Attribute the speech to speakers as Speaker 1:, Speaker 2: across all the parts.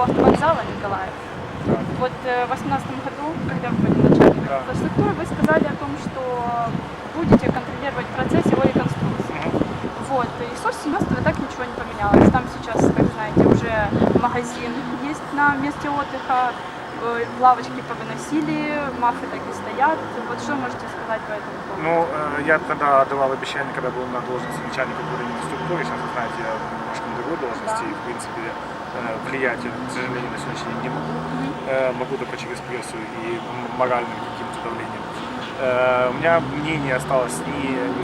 Speaker 1: автовокзала Николаев. Вот в 2018 году, когда вы были начальником инфраструктуры, вы сказали о том, что будете контролировать процесс его реконструкции. Вот. И с осени месяца так ничего не поменялось. Там сейчас, как знаете, уже магазин есть на месте отдыха, лавочки повыносили, мафы так и стоят. Вот что можете сказать по этому поводу?
Speaker 2: Ну, я тогда давал обещание, когда был на должности начальника управления инфраструктуры. Сейчас, вы знаете, я немножко на другой должности, и, в принципе, влиять, к сожалению, на сегодняшний день не могу. Могу только через прессу и моральным каким-то давлением. У меня мнение осталось,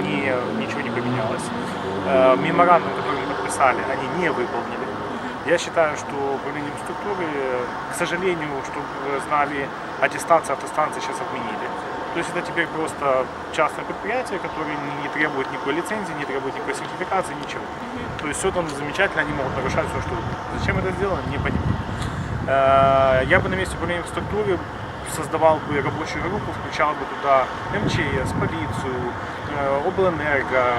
Speaker 2: ничего не поменялось. Меморандум, который мы подписали, они не выполнили. Я считаю, что управление инфраструктуры, к сожалению, чтобы вы знали, аттестация автостанции сейчас отменили. То есть это теперь просто частное предприятие, которое не требует никакой лицензии, не требует никакой сертификации, ничего. То есть все там замечательно, они могут нарушать все, что угодно. Зачем это сделано, не понимаю. Я бы на месте управления инфраструктуры создавал бы рабочую группу, включал бы туда МЧС, полицию, облэнерго,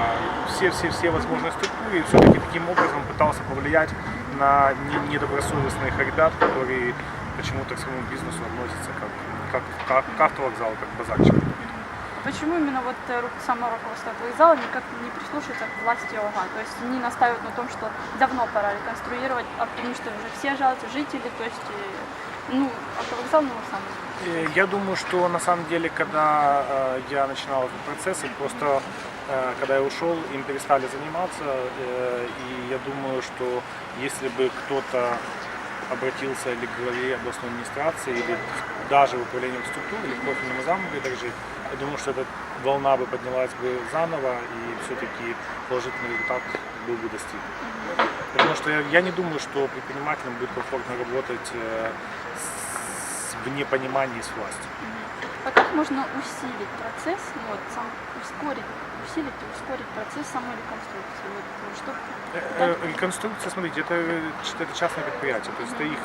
Speaker 2: все возможные структуры, и все-таки таким образом пытался повлиять на недобросовестных ребят, которые почему-то к своему бизнесу относятся как к автовокзалу, как к базарчику.
Speaker 1: Почему именно вот само руководство вокзала никак не прислушивается к власти ОГА? То есть они настаивают на том, что давно пора реконструировать, потому что уже все жалуются, жители, то есть, автовокзал, сам.
Speaker 2: Я думаю, что на самом деле, когда я начинал этот процесс, просто когда я ушел, им перестали заниматься, и я думаю, что если бы кто-то обратился или к главе областной администрации, или даже в управление структуры, или к профильному заму, я думаю, что эта волна бы поднялась бы заново, и все-таки положительный результат был бы достигнут. Потому что я не думаю, что предпринимателям будет комфортно работать в непонимании с властью.
Speaker 1: А как можно усилить процесс, усилить и ускорить процесс самой реконструкции?
Speaker 2: Реконструкция, смотрите, это частное предприятие, то есть это их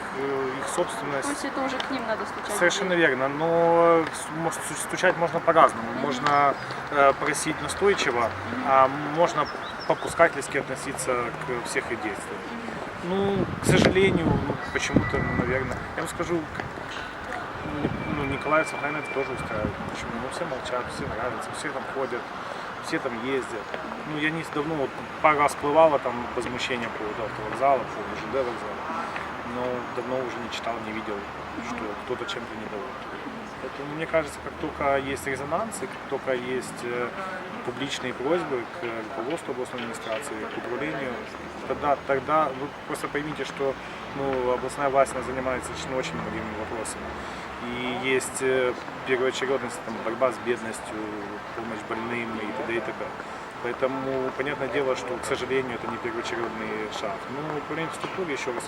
Speaker 2: собственность.
Speaker 1: То есть это уже к ним надо стучать?
Speaker 2: Совершенно верно, но стучать можно по-разному. Можно просить настойчиво, а можно по-пускательски относиться к всех их действиям. К сожалению, почему-то, наверное, я вам скажу, николаевцев, наверное, это тоже устраивает. Почему? Все молчат, все нравятся, все там ходят, все там ездят. Я не давно, пару раз всплывало там возмущение по поводу автовокзала, по поводу ЖД вокзала, но давно уже не читал, не видел, что кто-то чем-то недоволен. Поэтому мне кажется, как только есть резонанс, и как только есть публичные просьбы к руководству областной администрации, к управлению, тогда вы просто поймите, что областная власть занимается очень многими вопросами. И есть первоочередность, борьба с бедностью, помощь больным и т.д. и т.п. Поэтому понятное дело, что, к сожалению, это не первоочередный шаг. Управление инфраструктуры, еще раз,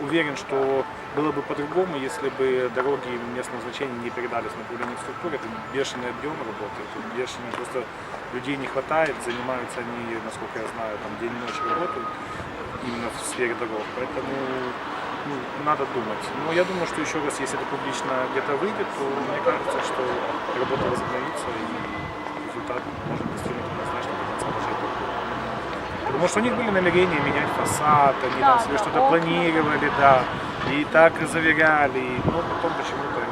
Speaker 2: уверен, что было бы по-другому, если бы дороги местного значения не передались на управление инфраструктуры. Это бешеный объем работы, бешеный, просто людей не хватает, занимаются они, насколько я знаю, день и ночь работают именно в сфере дорог. Поэтому надо думать. Но я думаю, что еще раз, если это публично где-то выйдет, то мне кажется, что работа возобновится и результат может достигнуть однозначно до конца даже этого года. Потому что у них были намерения менять фасад, они там себе что-то планировали, и так заверяли, но потом почему-то